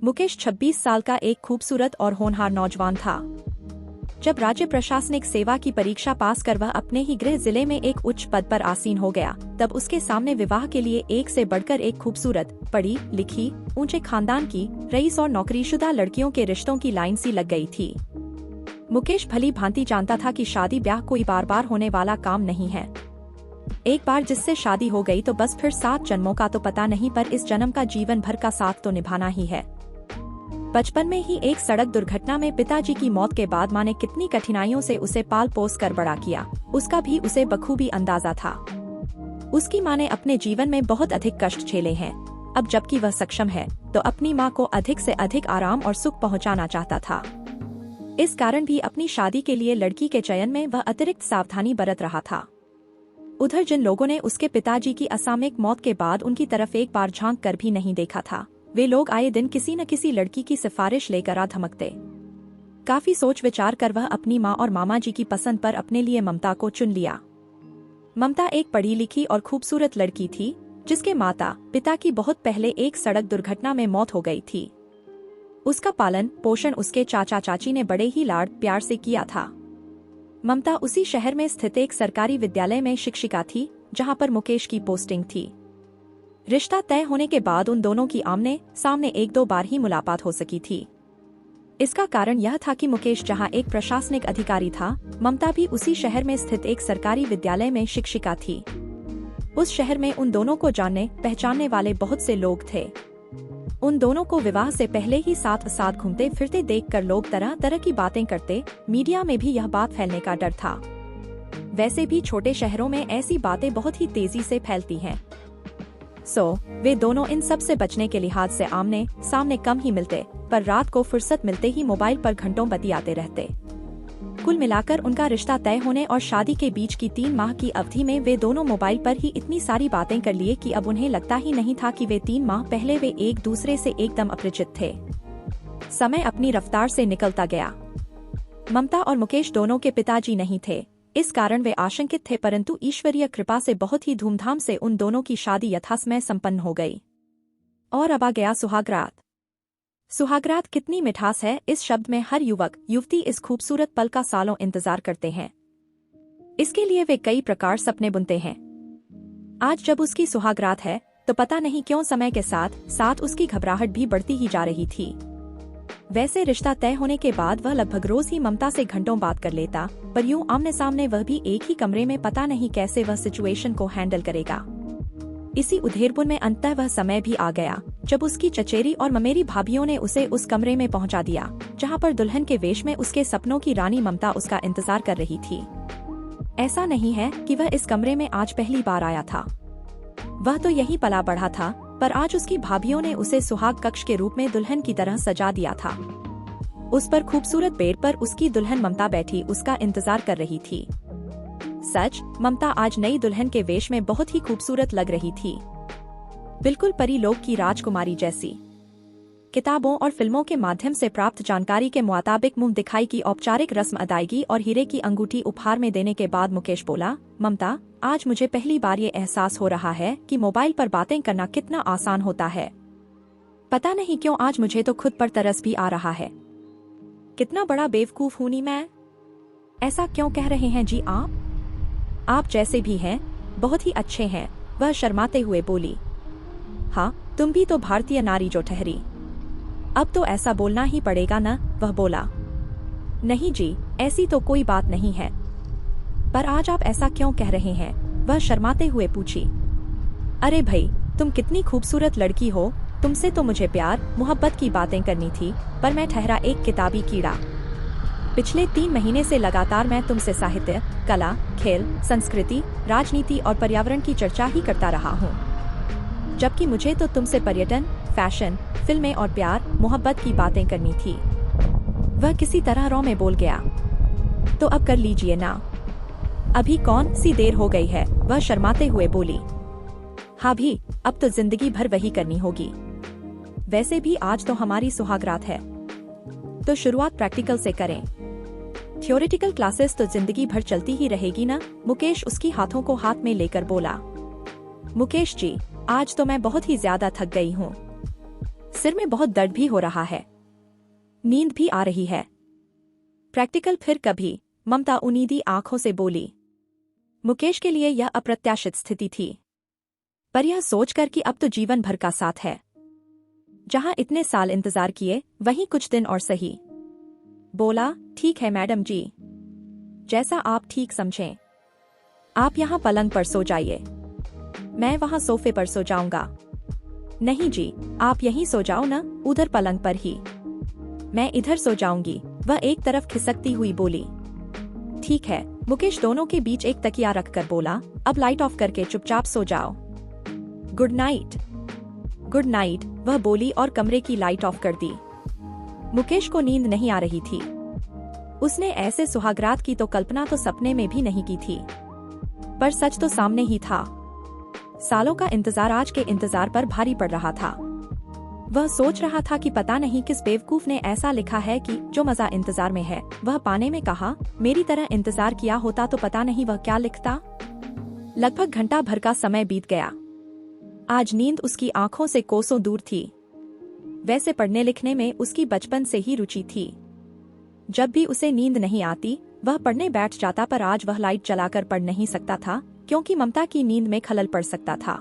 मुकेश 26 साल का एक खूबसूरत और होनहार नौजवान था। जब राज्य प्रशासनिक सेवा की परीक्षा पास कर वह अपने ही गृह जिले में एक उच्च पद पर आसीन हो गया, तब उसके सामने विवाह के लिए एक से बढ़कर एक खूबसूरत, पढ़ी लिखी, ऊंचे खानदान की, रईस और नौकरीशुदा लड़कियों के रिश्तों की लाइन सी लग गई थी। मुकेश भली भांति जानता था कि शादी ब्याह कोई बार बार होने वाला काम नहीं है। एक बार जिससे शादी हो गई तो बस फिर 7 जन्मों का तो पता नहीं, पर इस जन्म का जीवन भर का साथ तो निभाना ही है। बचपन में ही एक सड़क दुर्घटना में पिताजी की मौत के बाद मां ने कितनी कठिनाइयों से उसे पाल पोस कर बड़ा किया, उसका भी उसे बखूबी अंदाजा था। उसकी मां ने अपने जीवन में बहुत अधिक कष्ट झेले हैं। अब जबकि वह सक्षम है तो अपनी मां को अधिक से अधिक आराम और सुख पहुंचाना चाहता था। इस कारण भी अपनी शादी के लिए लड़की के चयन में वह अतिरिक्त सावधानी बरत रहा था। उधर जिन लोगों ने उसके पिताजी की असामयिक मौत के बाद उनकी तरफ एक बार झांक कर भी नहीं देखा था, वे लोग आए दिन किसी न किसी लड़की की सिफारिश लेकर आ धमकते। काफी सोच विचार कर वह अपनी माँ और मामा जी की पसंद पर अपने लिए ममता को चुन लिया। ममता एक पढ़ी लिखी और खूबसूरत लड़की थी, जिसके माता पिता की बहुत पहले एक सड़क दुर्घटना में मौत हो गई थी। उसका पालन पोषण उसके चाचा चाची ने बड़े ही लाड प्यार से किया था। ममता उसी शहर में स्थित एक सरकारी विद्यालय में शिक्षिका थी, जहां पर मुकेश की पोस्टिंग थी। रिश्ता तय होने के बाद उन दोनों की आमने सामने 1-2 बार ही मुलाकात हो सकी थी। इसका कारण यह था कि मुकेश जहां एक प्रशासनिक अधिकारी था, ममता भी उसी शहर में स्थित एक सरकारी विद्यालय में शिक्षिका थी। उस शहर में उन दोनों को जानने पहचानने वाले बहुत से लोग थे। उन दोनों को विवाह से पहले ही साथ साथ घूमते फिरते देखकर लोग तरह तरह की बातें करते। मीडिया में भी यह बात फैलने का डर था। वैसे भी छोटे शहरों में ऐसी बातें बहुत ही तेजी से फैलती हैं। वे दोनों इन सब से बचने के लिहाज से आमने सामने कम ही मिलते, पर रात को फुर्सत मिलते ही मोबाइल पर घंटों बतियाते रहते। कुल मिलाकर उनका रिश्ता तय होने और शादी के बीच की 3 माह की अवधि में वे दोनों मोबाइल पर ही इतनी सारी बातें कर लिए कि अब उन्हें लगता ही नहीं था कि वे 3 माह पहले वे एक दूसरे से एकदम अपरिचित थे। समय अपनी रफ्तार से निकलता गया। ममता और मुकेश दोनों के पिताजी नहीं थे, इस कारण वे आशंकित थे, परंतु ईश्वरीय कृपा से बहुत ही धूमधाम से उन दोनों की शादी यथासमय संपन्न हो गई। और अब आ गया सुहागरात। सुहागरात कितनी मिठास है इस शब्द में। हर युवक युवती इस खूबसूरत पल का सालों इंतजार करते हैं। इसके लिए वे कई प्रकार सपने बुनते हैं। आज जब उसकी सुहागरात है तो पता नहीं क्यों समय के साथ साथ उसकी घबराहट भी बढ़ती ही जा रही थी। वैसे रिश्ता तय होने के बाद वह लगभग रोज ही ममता से घंटों बात कर लेता, पर यूं आमने सामने वह भी एक ही कमरे में पता नहीं कैसे वह सिचुएशन को हैंडल करेगा। इसी उधेड़बुन में अंततः वह समय भी आ गया जब उसकी चचेरी और ममेरी भाभियों ने उसे उस कमरे में पहुंचा दिया जहां पर दुल्हन के वेश में उसके सपनों की रानी ममता उसका इंतजार कर रही थी। ऐसा नहीं है कि वह इस कमरे में आज पहली बार आया था, वह तो यही पला बढ़ा था, पर आज उसकी भाभियों ने उसे सुहाग कक्ष के रूप में दुल्हन की तरह सजा दिया था। उस पर खूबसूरत बेड पर उसकी दुल्हन ममता बैठी उसका इंतजार कर रही थी। सच, ममता आज नई दुल्हन के वेश में बहुत ही खूबसूरत लग रही थी, बिल्कुल परी लोक की राजकुमारी जैसी। किताबों और फिल्मों के माध्यम से प्राप्त जानकारी के मुताबिक मुंह दिखाई की औपचारिक रस्म अदायगी और हीरे की अंगूठी उपहार में देने के बाद मुकेश बोला, ममता, आज मुझे पहली बार ये एहसास हो रहा है कि मोबाइल पर बातें करना कितना आसान होता है। पता नहीं क्यों आज मुझे तो खुद पर तरस भी आ रहा है। कितना बड़ा बेवकूफ हूं नी मैं। ऐसा क्यों कह रहे हैं जी आप जैसे भी हैं बहुत ही अच्छे हैं, वह शर्माते हुए बोली। हाँ, तुम भी तो भारतीय नारी जो ठहरी। अब तो ऐसा बोलना ही पड़ेगा न, वह बोला। नहीं जी, ऐसी तो कोई बात नहीं है। पर आज आप ऐसा क्यों कह रहे हैं, वह शर्माते हुए पूछी। अरे भाई, तुम कितनी खूबसूरत लड़की हो, तुमसे तो मुझे प्यार मोहब्बत की बातें करनी थी, पर मैं ठहरा एक किताबी कीड़ा। पिछले 3 महीने से लगातार मैं तुमसे साहित्य, कला, खेल, संस्कृति, राजनीति और पर्यावरण की चर्चा ही करता रहा हूँ, जबकि मुझे तो तुमसे पर्यटन, फैशन, फिल्में और प्यार मोहब्बत की बातें करनी थी। वह किसी तरह रौ में बोल गया। तो अब कर लीजिए ना, अभी कौन सी देर हो गई है, वह शर्माते हुए बोली। हाँ भी, अब तो जिंदगी भर वही करनी होगी। वैसे भी आज तो हमारी सुहागरात है, तो शुरुआत प्रैक्टिकल से करें। थ्योरेटिकल क्लासेस तो जिंदगी भर चलती ही रहेगी ना, मुकेश उसकी हाथों को हाथ में लेकर बोला। मुकेश जी, आज तो मैं बहुत ही ज्यादा थक गई हूँ। सिर में बहुत दर्द भी हो रहा है, नींद भी आ रही है। प्रैक्टिकल फिर कभी, ममता उनीदी आंखों से बोली। मुकेश के लिए यह अप्रत्याशित स्थिति थी, पर यह सोचकर कि अब तो जीवन भर का साथ है। जहां इतने साल इंतजार किए, वहीं कुछ दिन और सही। बोला, ठीक है मैडम जी, जैसा आप ठीक समझें। आप यहाँ पलंग पर सो जाइए, मैं वहाँ सोफे पर सो जाऊंगा। नहीं जी, आप यहीं सो जाओ ना, उधर पलंग पर ही। मैं इधर सो जाऊंगी, वह एक तरफ खिसकती हुई बोली। ठीक है, मुकेश दोनों के बीच एक तकिया रखकर बोला, अब लाइट ऑफ करके चुपचाप सो जाओ। Good night. गुड नाइट, वह बोली और कमरे की लाइट ऑफ कर दी। मुकेश को नींद नहीं आ रही थी। उसने ऐसे सुहागरात की तो कल्पना तो सपने में भी नहीं की थी, पर सच तो सामने ही था। सालों का इंतजार आज के इंतजार पर भारी पड़ रहा था। वह सोच रहा था कि पता नहीं किस बेवकूफ ने ऐसा लिखा है कि जो मजा इंतजार में है वह पाने में कहा, मेरी तरह इंतजार किया होता तो पता नहीं वह क्या लिखता। लगभग घंटा भर का समय बीत गया। आज नींद उसकी आंखों से कोसों दूर थी। वैसे पढ़ने लिखने में उसकी बचपन से ही रुचि थी। जब भी उसे नींद नहीं आती वह पढ़ने बैठ जाता, पर आज वह लाइट जलाकर पढ़ नहीं सकता था क्योंकि ममता की नींद में खलल पड़ सकता था।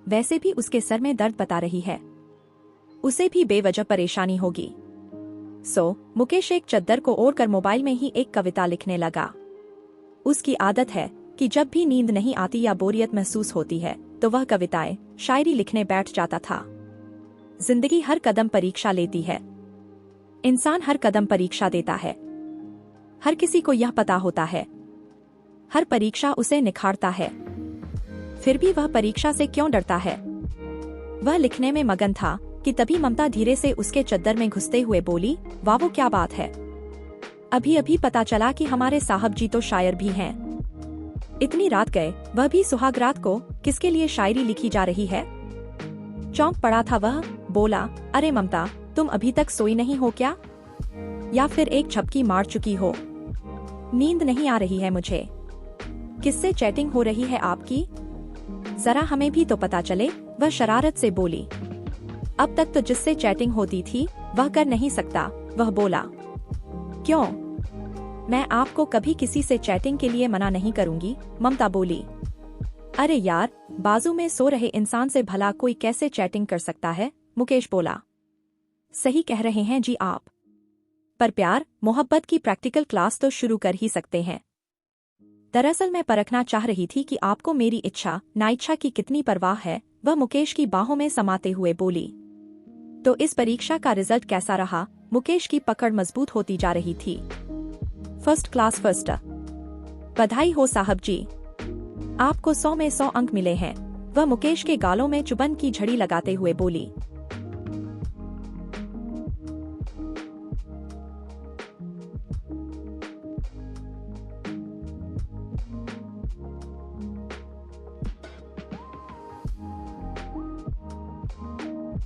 वैसे भी उसके सर में दर्द बता रही है, उसे भी बेवजह परेशानी होगी। मुकेश एक चद्दर को ओढ़कर मोबाइल में ही एक कविता लिखने लगा। उसकी आदत है कि जब भी नींद नहीं आती या बोरियत महसूस होती है तो वह कविताएं, शायरी लिखने बैठ जाता था। जिंदगी हर कदम परीक्षा लेती है। इंसान हर कदम परीक्षा देता है। हर किसी को यह पता होता है। हर परीक्षा उसे निखारता है। फिर भी वह परीक्षा से क्यों डरता है? वह लिखने में मगन था कि तभी ममता धीरे से उसके चद्दर में घुसते हुए बोली, वाह वो क्या बात है, अभी अभी पता चला कि हमारे साहब जी तो शायर भी हैं। इतनी रात गए, वह भी सुहाग रात को किसके लिए शायरी लिखी जा रही है? चौंक पड़ा था वह, बोला, अरे ममता, तुम अभी तक सोई नहीं हो क्या? या फिर एक झपकी मार चुकी हो? नींद नहीं आ रही है मुझे। किससे चैटिंग हो रही है आपकी? जरा हमें भी तो पता चले, वह शरारत से बोली। अब तक तो जिससे चैटिंग होती थी वह कर नहीं सकता, वह बोला। क्यों? मैं आपको कभी किसी से चैटिंग के लिए मना नहीं करूंगी, ममता बोली। अरे यार, बाजू में सो रहे इंसान से भला कोई कैसे चैटिंग कर सकता है? मुकेश बोला। सही कह रहे हैं जी आप, पर प्यार मोहब्बत की प्रैक्टिकल क्लास तो शुरू कर ही सकते हैं। दरअसल मैं परखना चाह रही थी कि आपको मेरी इच्छा नाइच्छा की कितनी परवाह है, वह मुकेश की बाहों में समाते हुए बोली। तो इस परीक्षा का रिजल्ट कैसा रहा? मुकेश की पकड़ मजबूत होती जा रही थी। First class first. बधाई हो साहब जी, आपको 100 में 100 अंक मिले हैं, वह मुकेश के गालों में चुबन की झड़ी लगाते हुए बोली।